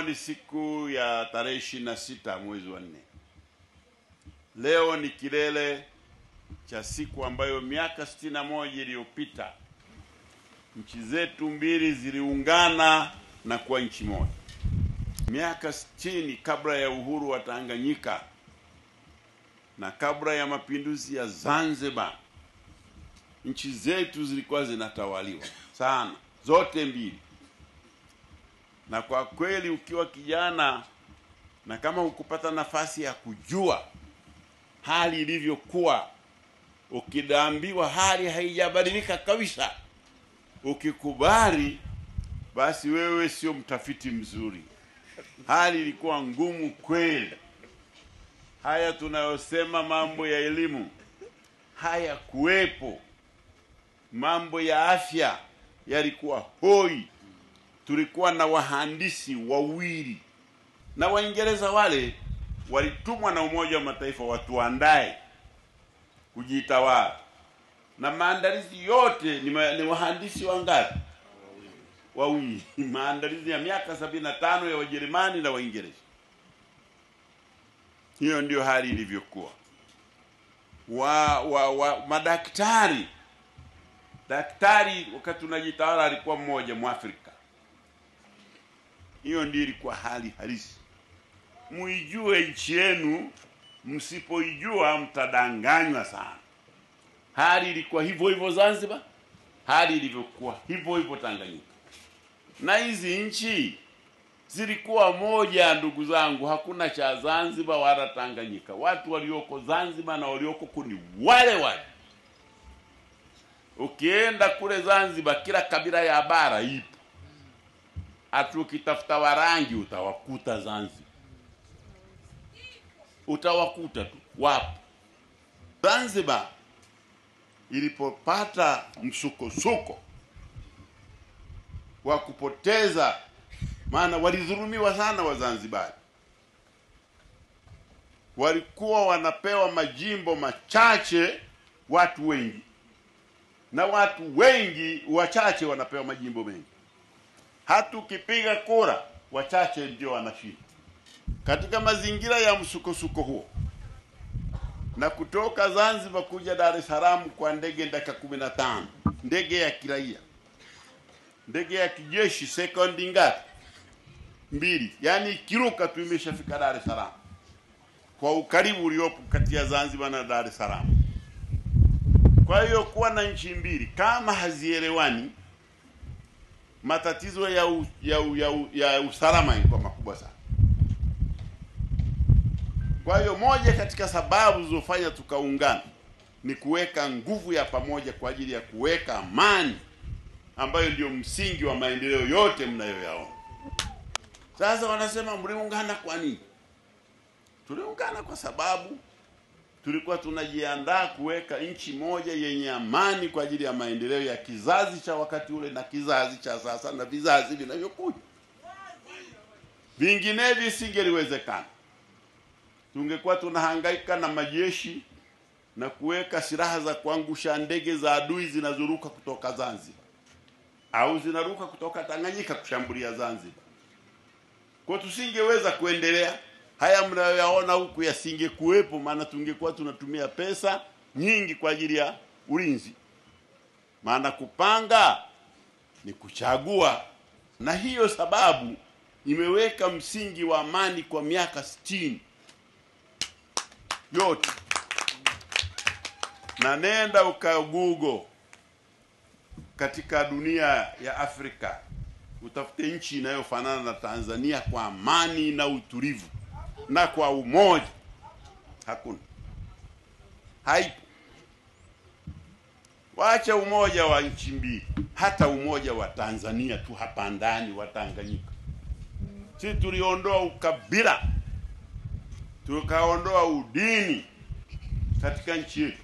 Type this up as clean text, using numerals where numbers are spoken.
ni siku ya tarehe 26 mwezi wa 4. Leo ni kilele cha siku ambayo miaka 61 iliyopita nchi zetu mbili ziliungana na kuwa nchi moja. Miaka 60 kabla ya uhuru wa Tanganyika na kabla ya mapinduzi ya Zanzibar, nchi zetu zilikuwa zinatawaliwa sana, zote mbili. Na kwa kweli ukiwa kijana na kama ukupata nafasi ya kujua hali ilivyokuwa, ukidambiwa hali haijabadilika kabisa, ukikubali, basi wewe sio mtafiti mzuri. Hali ilikuwa ngumu kweli. Haya tunayosema mambo ya elimu haya kuwepo, mambo ya afya yalikuwa hoi. Tulikuwa na wahandisi wawili, na Waingereza wale walitumwa na Umoja wa Mataifa watuandae kujitawala, na maandalizi yote ni wahandisi wangapi? Wawili. Maandalizi ya miaka 75 ya Wajerumani na Waingereza. Hiyo ndio hali ilivyokuwa. Madaktari, wakati tunajitawala alikuwa mmoja Mwafrika. Hiyo ndio ilikuwa hali halisi. Muijue nchi yenu, msipoijua mtadanganywa sana. Hali ilikuwa hivyo hivyo Zanzibar, hali ilivyokuwa hivyo hivyo Tanganyika. Na hizi nchi zilikuwa moja, ndugu zangu, hakuna cha Zanzibar wala Tanganyika. Watu walioko Zanzibar na walioko kuni wale wale. Ukienda kule Zanzibar kila kabila ya bara ipo. Hata ukitafuta Warangi utawakuta Zanzibar. Utawakuta tu, wapo. Zanzibar ilipopata msukosuko wa kupoteza, maana walidhulumiwa sana Wazanzibari. Walikuwa wanapewa majimbo machache watu wengi, na watu wengi wachache wanapewa majimbo mengi. Hata ukipiga kura wachache ndio wanashinda. Katika mazingira ya msukosuko huo, na kutoka Zanzibar kuja Dar es Salaam kwa ndege dakika 15, ndege ya kiraia, ndege ya kijeshi sekondi ngapi? 2. Yaani kiruka tu imeshafika Dar es Salaam, kwa ukaribu uliopo kati ya Zanzibar na Dar es Salaam. Kwa hiyo kuwa na nchi mbili kama hazielewani, matatizo ya usalama yalikuwa makubwa sana. Kwa hiyo moja katika sababu zilizofanya tukaungana ni kuweka nguvu ya pamoja kwa ajili ya kuweka amani, ambayo ndio msingi wa maendeleo yote mnayoyaona. Sasa wanasema mliungana kwa nini? Tuliungana kwa sababu tulikuwa tunajiandaa kuweka nchi moja yenye amani kwa ajili ya maendeleo ya kizazi cha wakati ule na kizazi cha sasa na vizazi vinavyokuja. Vinginevyo isingeliwezekana. Tungekuwa tunahangaika na majeshi na kuweka silaha za kuangusha ndege za adui zinazoruka kutoka Zanzibar au zinaruka kutoka Tanganyika kushambulia Zanzibar. Kwa tusingeweza kuendelea. Haya mnayoyaona huku yasingekuwepo, maana tungekuwa tunatumia pesa nyingi kwa ajili ya ulinzi. Maana kupanga ni kuchagua, na hiyo sababu imeweka msingi wa amani kwa miaka 60 yote. Na nenda Google katika dunia ya Afrika, utafute nchi inayofanana na Tanzania kwa amani na utulivu na kwa umoja. Hakuna. Haipo. Waacha umoja wa nchi mbili, hata umoja wa Tanzania tu hapa ndani wa Tanganyika. Sisi tuliondoa ukabila, tukaondoa udini katika nchi yetu.